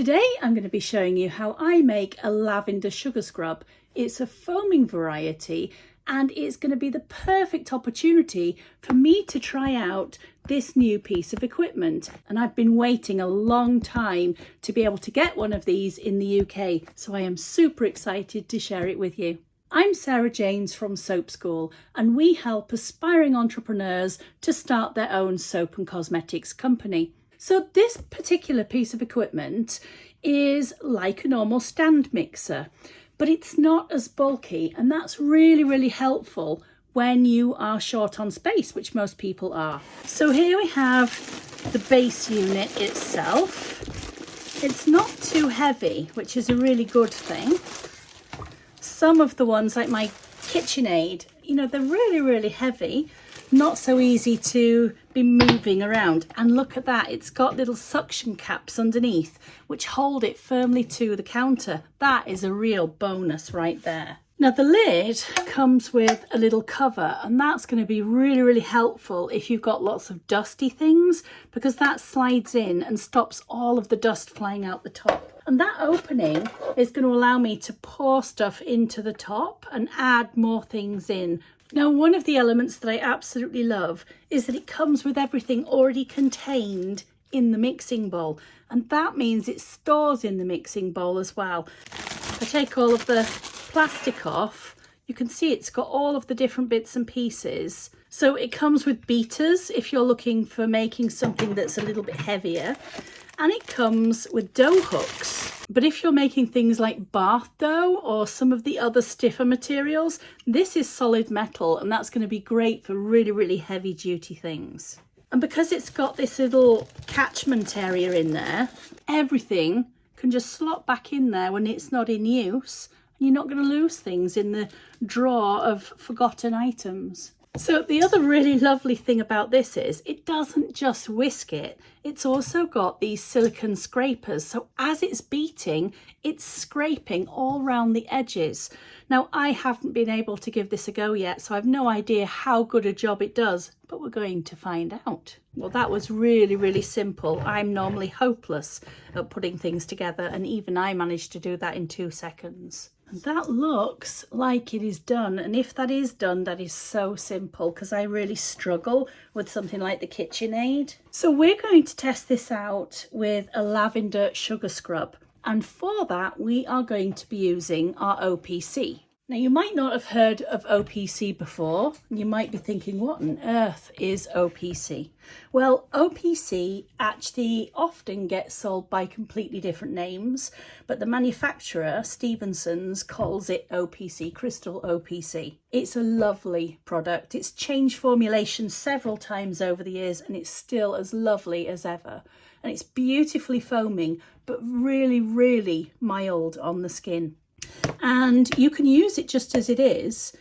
Today I'm going to be showing you how I make a lavender sugar scrub. It's a foaming variety and it's going to be the perfect opportunity for me to try out this new piece of equipment. And I've been waiting a long time to be able to get one of these in the UK, so I am super excited to share it with you. I'm Sarah Janes from Soap School, and we help aspiring entrepreneurs to start their own soap and cosmetics company. So this particular piece of equipment is like a normal stand mixer, but it's not as bulky, and that's really helpful when you are short on space, which most people are. So here we have the base unit itself. It's not too heavy, which is a really good thing. Some of the ones like my KitchenAid, you know, they're really heavy, not so easy to be moving around. And look at that, it's got little suction caps underneath which hold it firmly to the counter. That is a real bonus right there. Now the lid comes with a little cover, and that's going to be really helpful if you've got lots of dusty things, because that slides in and stops all of the dust flying out the top. And that opening is going to allow me to pour stuff into the top and add more things in. Now, one of the elements that I absolutely love is that it comes with everything already contained in the mixing bowl, and that means it stores in the mixing bowl as well. If I take all of the plastic off, you can see it's got all of the different bits and pieces. So it comes with beaters if you're looking for making something that's a little bit heavier, and it comes with dough hooks. But if you're making things like bath dough or some of the other stiffer materials, this is solid metal, and that's going to be great for really heavy duty things. And because it's got this little catchment area in there, everything can just slot back in there when it's not in use. You're not going to lose things in the drawer of forgotten items. So the other really lovely thing about this is it doesn't just whisk it, it's also got these silicone scrapers. So as it's beating, it's scraping all around the edges. Now I haven't been able to give this a go yet, so I've no idea how good a job it does, but we're going to find out. Well, that was really simple. I'm normally hopeless at putting things together, and even I managed to do that in 2 seconds. That looks like it is done, and if that is done, that is so simple, because I really struggle with something like the KitchenAid. So we're going to test this out with a lavender sugar scrub, and for that we are going to be using our OPC. Now you might not have heard of OPC before, and you might be thinking, what on earth is OPC? Well, OPC actually often gets sold by completely different names, but the manufacturer, Stevenson's, calls it OPC, Crystal OPC. It's a lovely product. It's changed formulation several times over the years, and it's still as lovely as ever. And it's beautifully foaming, but really mild on the skin. And you can use it just as it is,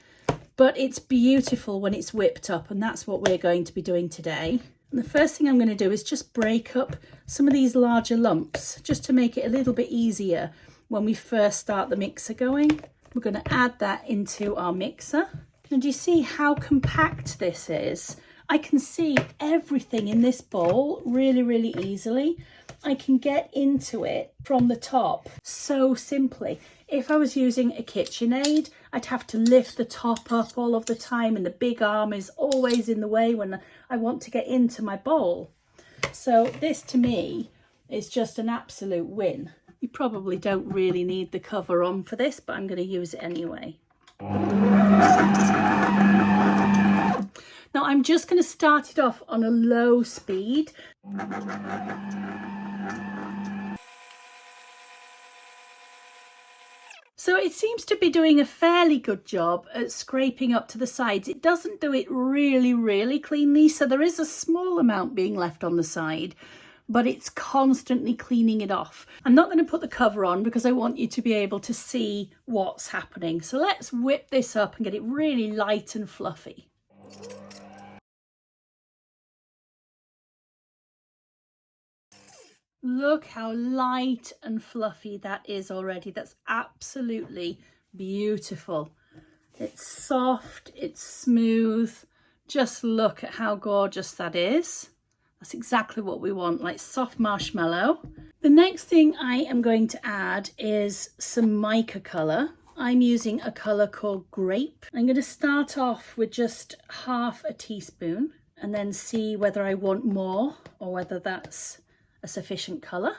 but it's beautiful when it's whipped up, and that's what we're going to be doing today. And the first thing I'm going to do is just break up some of these larger lumps, just to make it a little bit easier when we first start the mixer going. We're going to add that into our mixer. And do you see how compact this is? I can see everything in this bowl really easily. I can get into it from the top so simply. If I was using a KitchenAid, I'd have to lift the top up all of the time, and the big arm is always in the way when I want to get into my bowl. So this to me is just an absolute win. You probably don't really need the cover on for this, but I'm going to use it anyway. Now I'm just going to start it off on a low speed. So it seems to be doing a fairly good job at scraping up to the sides. It doesn't do it really cleanly, so there is a small amount being left on the side, but it's constantly cleaning it off. I'm not going to put the cover on because I want you to be able to see what's happening. So let's whip this up and get it really light and fluffy. Look how light and fluffy that is already. That's absolutely beautiful. It's soft, it's smooth. Just look at how gorgeous that is. That's exactly what we want, like soft marshmallow. The next thing I am going to add is some mica colour. I'm using a colour called Grape. I'm going to start off with just half a teaspoon and then see whether I want more or whether that's a sufficient colour.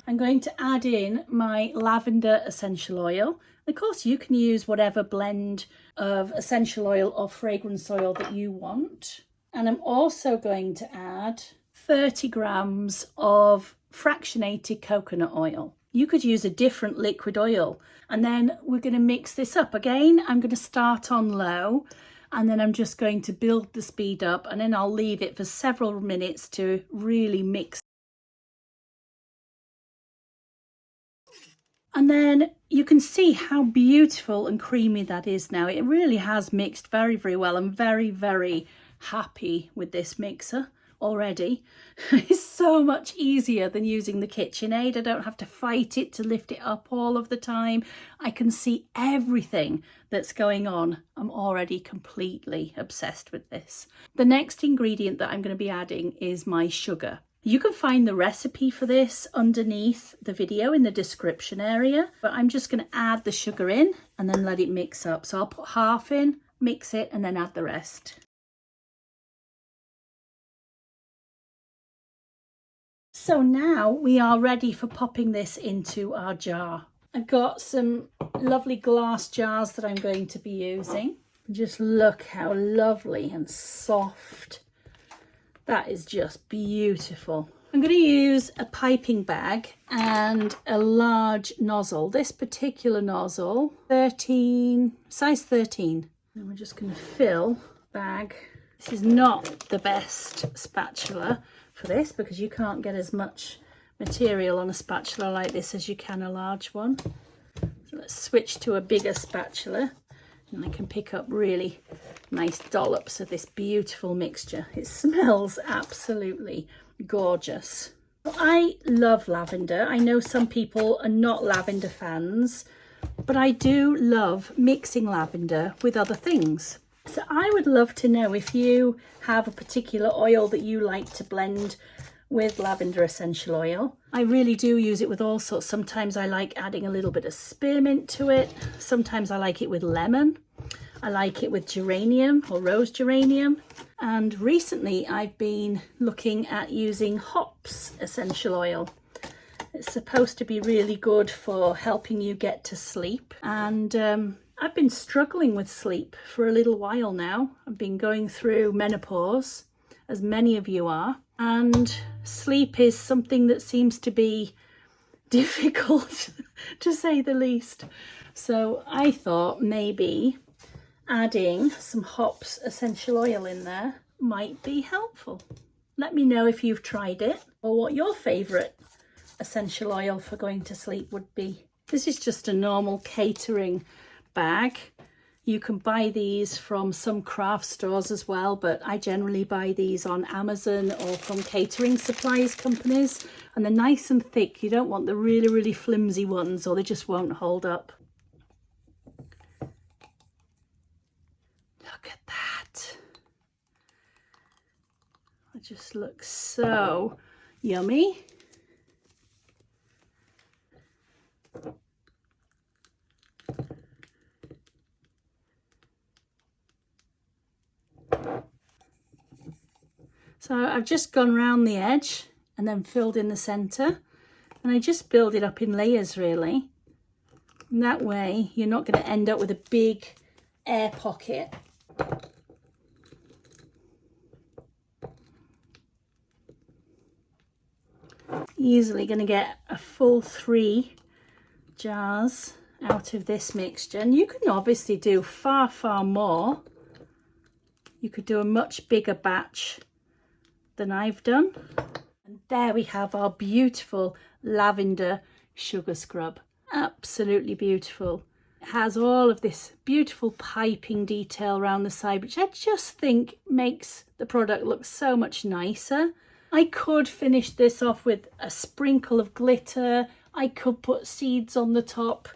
I'm going to add in my lavender essential oil. Of course, you can use whatever blend of essential oil or fragrance oil that you want. And I'm also going to add 30 grams of fractionated coconut oil. You could use a different liquid oil. And then we're going to mix this up. Again, I'm going to start on low and then I'm just going to build the speed up, and then I'll leave it for several minutes to really mix. And then you can see how beautiful and creamy that is now. It really has mixed very, very well. I'm very, very happy with this mixer already. It's so much easier than using the KitchenAid. I don't have to fight it to lift it up all of the time. I can see everything that's going on. I'm already completely obsessed with this. The next ingredient that I'm going to be adding is my sugar. You can find the recipe for this underneath the video in the description area, but I'm just going to add the sugar in and then let it mix up. So I'll put half in, mix it, and then add the rest. So now we are ready for popping this into our jar. I've got some lovely glass jars that I'm going to be using. Just look how lovely and soft. That is just beautiful. I'm going to use a piping bag and a large nozzle. This particular nozzle, size 13. And we're just going to fill the bag. This is not the best spatula for this because you can't get as much material on a spatula like this as you can a large one. So let's switch to a bigger spatula and I can pick up really nice dollops of this beautiful mixture. It smells absolutely gorgeous. I love lavender. I know some people are not lavender fans, but I do love mixing lavender with other things. So I would love to know if you have a particular oil that you like to blend with lavender essential oil. I really do use it with all sorts. Sometimes I like adding a little bit of spearmint to it. Sometimes I like it with lemon. I like it with geranium or rose geranium. And recently I've been looking at using hops essential oil. It's supposed to be really good for helping you get to sleep. And I've been struggling with sleep for a little while now. I've been going through menopause, as many of you are. And sleep is something that seems to be difficult, to say the least. So I thought maybe adding some hops essential oil in there might be helpful. Let me know if you've tried it or what your favourite essential oil for going to sleep would be. This is just a normal catering bag. You can buy these from some craft stores as well, but I generally buy these on Amazon or from catering supplies companies, and they're nice and thick. You don't want the really, really flimsy ones or they just won't hold up. Look at that. It just looks so yummy. So I've just gone round the edge and then filled in the centre, and I just build it up in layers really. And that way you're not going to end up with a big air pocket. Easily going to get a full 3 jars out of this mixture, and you can obviously do far, far more. You could do a much bigger batch than I've done. And there we have our beautiful lavender sugar scrub. Absolutely beautiful. It has all of this beautiful piping detail around the side, which I just think makes the product look so much nicer. I could finish this off with a sprinkle of glitter. I could put seeds on the top,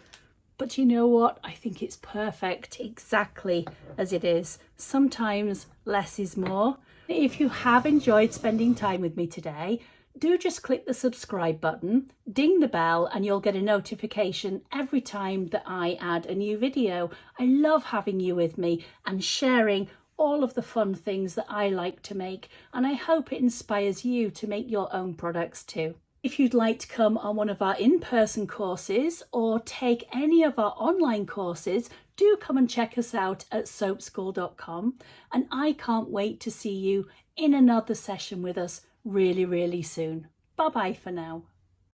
but you know what? I think it's perfect exactly as it is. Sometimes less is more. If you have enjoyed spending time with me today, do just click the subscribe button, ding the bell, and you'll get a notification every time that I add a new video. I love having you with me and sharing all of the fun things that I like to make, and I hope it inspires you to make your own products too. If you'd like to come on one of our in-person courses or take any of our online courses, do come and check us out at soapschool.com, and I can't wait to see you in another session with us really soon. Bye bye for now.